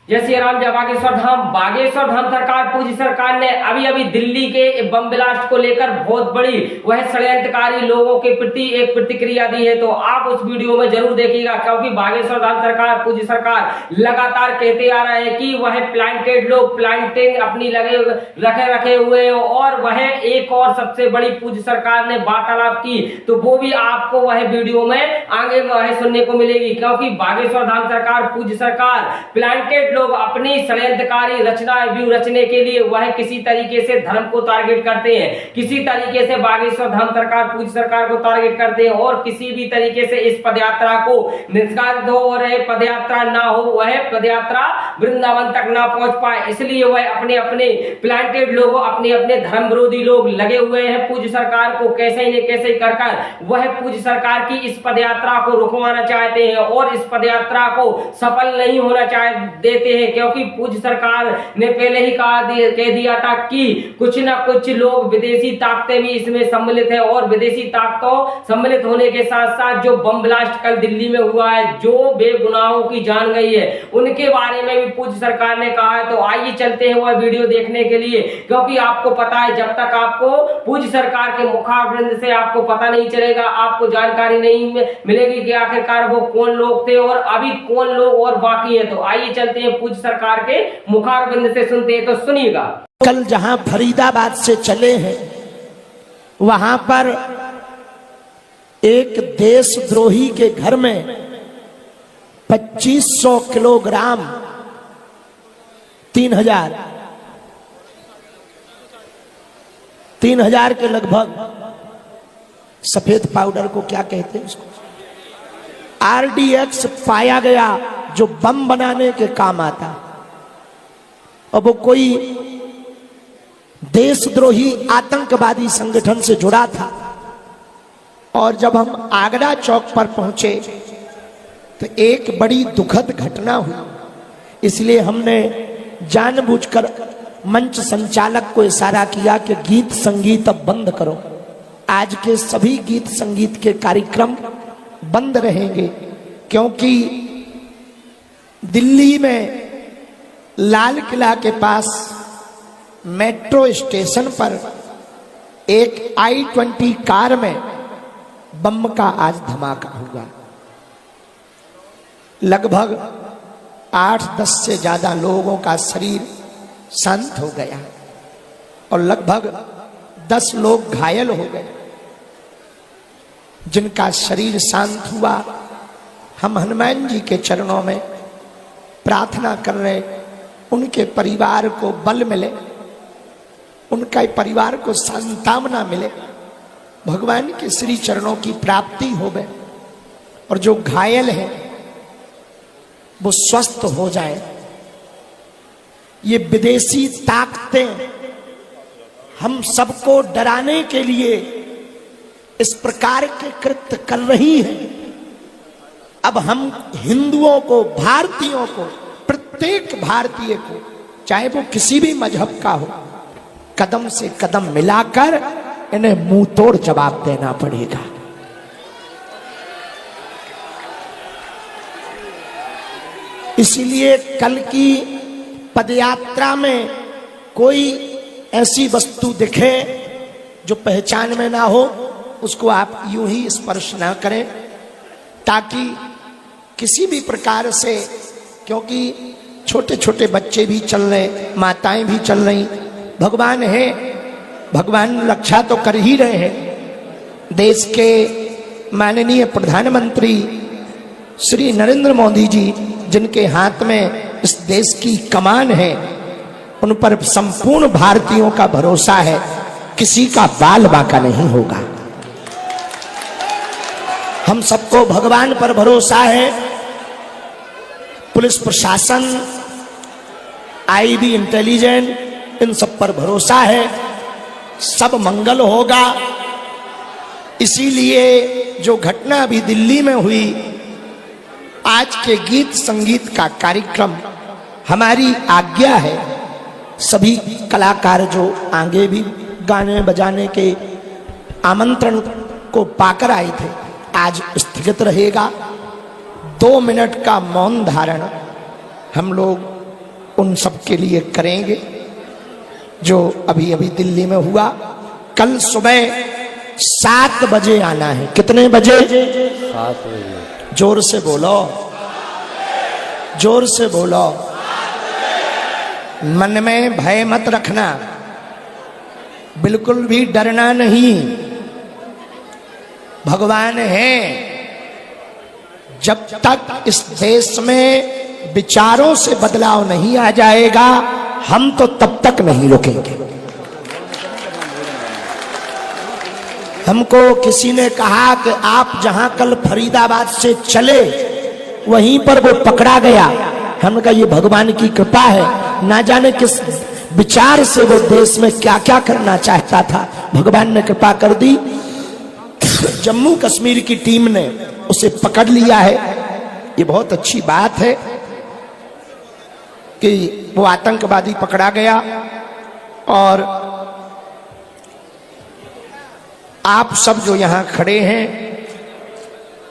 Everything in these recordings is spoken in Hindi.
जय श्री राम, जय बागेश्वर धाम। बागेश्वर धाम सरकार, पूजी सरकार ने अभी दिल्ली के बम ब्लास्ट को लेकर बहुत बड़ी वह षड्यंत्रकारी लोगों के प्रति एक प्रतिक्रिया दी है। तो आप उस वीडियो में जरूर देखिएगा, क्योंकि बागेश्वर धाम सरकार, पूजी सरकार लगातार कहते आ रहा है कि वह प्लांटेड लोग प्लांटिंग अपनी रखे हुए हैं, और वह एक और सबसे बड़ी पूजी सरकार ने वार्तालाप की, तो वो भी आपको वह वीडियो में आगे वह सुनने को मिलेगी। क्योंकि बागेश्वर धाम सरकार, पूजी सरकार प्लांटेड लोग अपनी षड्यंत्रकारी व्यू रचने के लिए वह किसी तरीके से धर्म को टारगेट करते हैं, किसी तरीके से बागेश्वर धाम सरकार, पूजी सरकार को टारगेट करते हैं, और किसी भी तरीके से इस पदयात्रा को निष्कासित हो और पदयात्रा ना हो, वह पदयात्रा वृंदावन तक ना पहुंच पाए। इसलिए वह अपने अपने प्लांटेड लोग, अपने अपने धर्म विरोधी लोग लगे हुए हैं पूजी सरकार को कैसे न कैसे कर वह पूजी सरकार की इस पदयात्रा को रुकवाना चाहते हैं, और इस पदयात्रा को सफल नहीं होना देते हैं। क्योंकि पूजी सरकार ने पहले ही कह दिया था कि कुछ ना कुछ लोग, विदेशी ताकतें भी इसमें सम्मिलित है, और विदेशी ताकतों सम्मिलित होने के साथ साथ जो बम ब्लास्ट कल दिल्ली में हुआ है, जो बेगुनाहों की जान गई है, उनके बारे में भी पूजी सरकार ने कहा है। तो आइए चलते हैं वह वीडियो देखने के लिए, क्योंकि आपको पता है जब तक आपको पूजी सरकार के मुखारबिंद से आपको पता नहीं चलेगा, आपको जानकारी नहीं मिलेगी कि आखिरकार वो कौन लोग थे और अभी कौन लोग और बाकी है। तो आइए चलते हैं पूजी सरकार के मुखारबिंद से सुनते हैं, तो सुनिएगा। कल जहां फरीदाबाद से चले हैं, वहां पर एक देशद्रोही के घर में 2500 किलोग्राम 3000 के लगभग सफेद पाउडर को क्या कहते हैं उसको, RDX पाया गया, जो बम बनाने के काम आता। और वो कोई देशद्रोही आतंकवादी संगठन से जुड़ा था। और जब हम आगरा चौक पर पहुंचे तो एक बड़ी दुखद घटना हुई, इसलिए हमने जानबूझकर मंच संचालक को इशारा किया कि गीत संगीत अब बंद करो। आज के सभी गीत संगीत के कार्यक्रम बंद रहेंगे, क्योंकि दिल्ली में लाल किला के पास मेट्रो स्टेशन पर एक I-20 कार में बम का आज धमाका हुआ। लगभग 8-10 से ज्यादा लोगों का शरीर शांत हो गया और लगभग 10 लोग घायल हो गए। जिनका शरीर शांत हुआ, हम हनुमान जी के चरणों में प्रार्थना कर रहे, उनके परिवार को बल मिले, उनका परिवार को सांत्वना मिले, भगवान के श्री चरणों की प्राप्ति होवे, और जो घायल है वो स्वस्थ हो जाए। ये विदेशी ताकतें हम सबको डराने के लिए इस प्रकार के कृत्य कर रही हैं। अब हम हिंदुओं को, भारतीयों को, प्रत्येक भारतीय को, चाहे वो किसी भी मजहब का हो, कदम से कदम मिलाकर इन्हें मुंह तोड़ जवाब देना पड़ेगा। इसीलिए कल की पदयात्रा में कोई ऐसी वस्तु दिखे जो पहचान में ना हो, उसको आप यूं ही स्पर्श ना करें, ताकि किसी भी प्रकार से, क्योंकि छोटे छोटे बच्चे भी चल रहे, माताएं भी चल रही, भगवान है, भगवान रक्षा तो कर ही रहे हैं। देश के माननीय प्रधानमंत्री श्री नरेंद्र मोदी जी, जिनके हाथ में इस देश की कमान है, उन पर संपूर्ण भारतीयों का भरोसा है, किसी का बाल बांका नहीं होगा। हम सबको भगवान पर भरोसा है, पुलिस प्रशासन, IB इंटेलिजेंस, इन सब पर भरोसा है, सब मंगल होगा। इसीलिए जो घटना अभी दिल्ली में हुई, आज के गीत संगीत का कार्यक्रम हमारी आज्ञा है। सभी कलाकार जो आगे भी गाने बजाने के आमंत्रण को पाकर आए थे, आज स्थगित रहेगा। 2 मिनट का मौन धारण हम लोग उन सब के लिए करेंगे जो अभी अभी दिल्ली में हुआ। कल सुबह 7 बजे आना है। कितने बजे? 7 बजे। जोर से बोलो, जोर से बोलो। मन में भय मत रखना, बिल्कुल भी डरना नहीं। भगवान है। जब तक इस देश में विचारों से बदलाव नहीं आ जाएगा, हम तो तब तक नहीं रुकेंगे। हमको किसी ने कहा कि आप जहां कल फरीदाबाद से चले वहीं पर वो पकड़ा गया। हमने कहा ये भगवान की कृपा है, ना जाने किस विचार से वो देश में क्या क्या करना चाहता था, भगवान ने कृपा कर दी। जम्मू कश्मीर की टीम ने उसे पकड़ लिया है। ये बहुत अच्छी बात है कि वो आतंकवादी पकड़ा गया। और आप सब जो यहां खड़े हैं,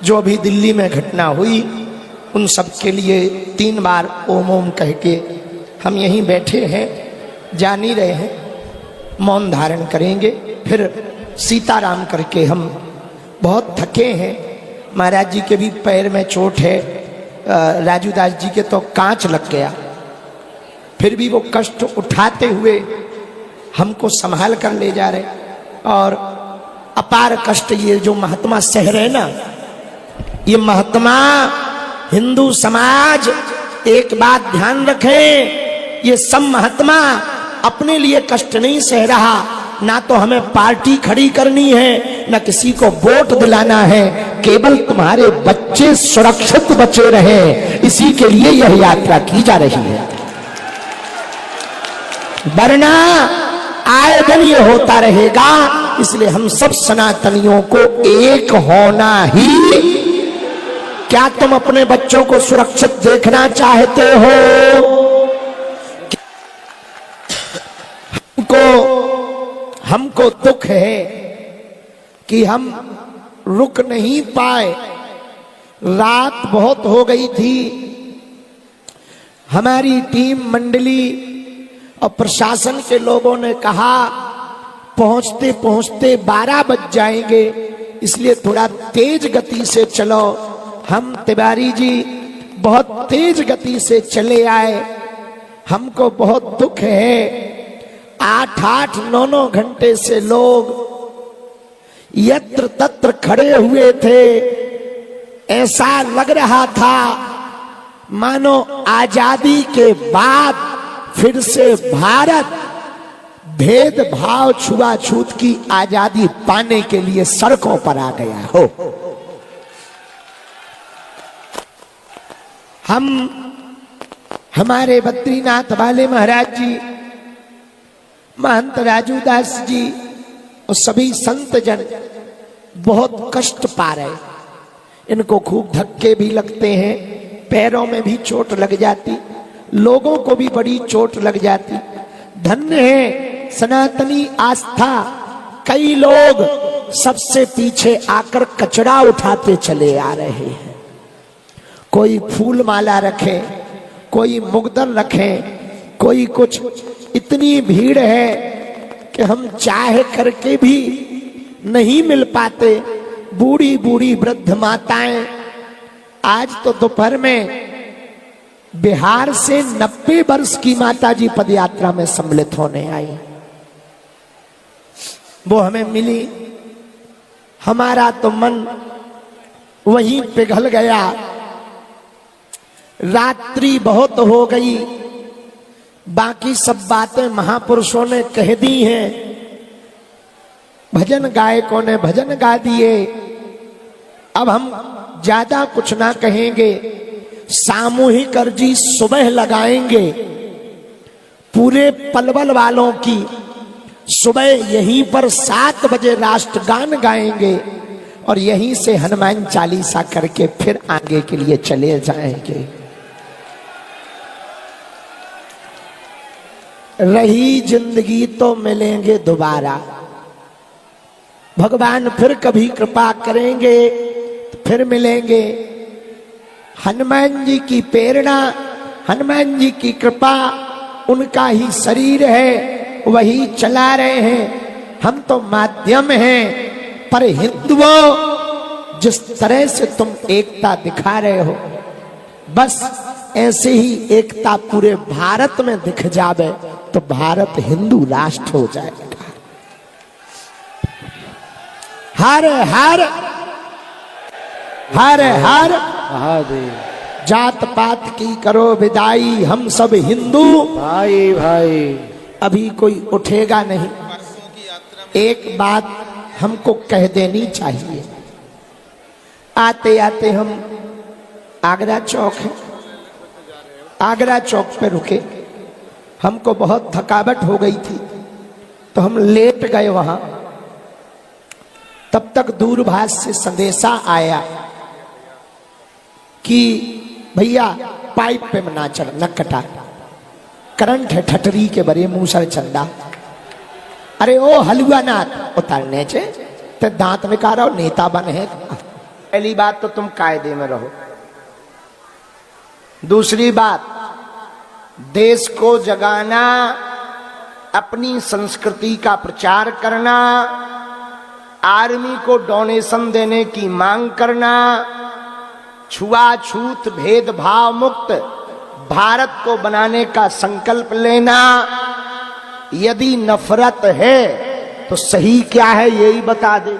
जो अभी दिल्ली में घटना हुई, उन सब के लिए 3 बार ओम ओम कह के हम यहीं बैठे हैं, जान ही रहे हैं। मौन धारण करेंगे, फिर सीताराम करके हम बहुत थके हैं। महाराज जी के भी पैर में चोट है, राजू दास जी के तो कांच लग गया, फिर भी वो कष्ट उठाते हुए हमको संभाल कर ले जा रहे। और अपार कष्ट ये जो महात्मा सह रहे ना, ये महात्मा हिंदू समाज एक बात ध्यान रखें, ये सब महात्मा अपने लिए कष्ट नहीं सह रहा। ना तो हमें पार्टी खड़ी करनी है, ना किसी को वोट दिलाना है, केवल तुम्हारे बच्चे सुरक्षित बचे रहे, इसी के लिए यह यात्रा की जा रही है। वरना आए दिन ये होता रहेगा। इसलिए हम सब सनातनियों को एक होना ही। क्या तुम अपने बच्चों को सुरक्षित देखना चाहते हो? हमको दुख है कि हम रुक नहीं पाए, रात बहुत हो गई थी। हमारी टीम मंडली और प्रशासन के लोगों ने कहा पहुंचते पहुंचते 12 बज जाएंगे, इसलिए थोड़ा तेज गति से चलो। हम तिवारी जी बहुत तेज गति से चले आए। हमको बहुत दुख है, 8-8, 9-9 घंटे से लोग यत्र तत्र खड़े हुए थे। ऐसा लग रहा था मानो आजादी के बाद फिर से भारत भेदभाव छुआछूत की आजादी पाने के लिए सड़कों पर आ गया हो। हम हमारे बद्रीनाथ वाले महाराज जी, महंत राजू दास जी और सभी संत जन बहुत कष्ट पा रहे। इनको खूब धक्के भी लगते हैं, पैरों में भी चोट लग जाती, लोगों को भी बड़ी चोट लग जाती। धन्य है सनातनी आस्था। कई लोग सबसे पीछे आकर कचरा उठाते चले आ रहे हैं। कोई फूल माला रखे, कोई मुगदर रखे, कोई कुछ। इतनी भीड़ है कि हम चाहे करके भी नहीं मिल पाते। बूढ़ी बूढ़ी वृद्ध माताएं, आज तो दोपहर में बिहार से 90 वर्ष की माता जी पदयात्रा में सम्मिलित होने आई। वो हमें मिली, हमारा तो मन वहीं पिघल गया। रात्रि बहुत हो गई, बाकी सब बातें महापुरुषों ने कह दी हैं, भजन गायकों ने भजन गा दिए। अब हम ज्यादा कुछ ना कहेंगे। सामूहिक अर्जी सुबह लगाएंगे पूरे पलवल वालों की। सुबह यहीं पर 7 बजे राष्ट्रगान गाएंगे और यहीं से हनुमान चालीसा करके फिर आगे के लिए चले जाएंगे। रही जिंदगी तो मिलेंगे दोबारा। भगवान फिर कभी कृपा करेंगे तो फिर मिलेंगे। हनुमान जी की प्रेरणा हनुमान जी की कृपा, उनका ही शरीर है, वही चला रहे हैं। हम तो माध्यम हैं। पर हिंदुओं, जिस तरह से तुम एकता दिखा रहे हो, बस ऐसे ही एकता पूरे भारत में दिख जावे तो भारत हिंदू राष्ट्र हो जाएगा। हर हर हर हर महादेव। जात पात की करो विदाई, हम सब हिंदू भाई भाई। अभी कोई उठेगा नहीं। एक बात हमको कह देनी चाहिए। आते आते हम आगरा चौक है, आगरा चौक पे रुके। हमको बहुत थकावट हो गई थी तो हम लेट गए वहां। तब तक दूरभाष से संदेशा आया कि भैया पाइप पे ना चढ़, न कटा, करंट है ठटरी के बरे मूसर चंदा। अरे ओ हलुआ नाथ उतारने चे ते दांत विकारो नेता बन है। पहली बात तो तुम कायदे में रहो। दूसरी बात, देश को जगाना, अपनी संस्कृति का प्रचार करना, आर्मी को डोनेशन देने की मांग करना, छुआछूत भेदभाव मुक्त भारत को बनाने का संकल्प लेना। यदि नफरत है तो सही क्या है यही बता दे।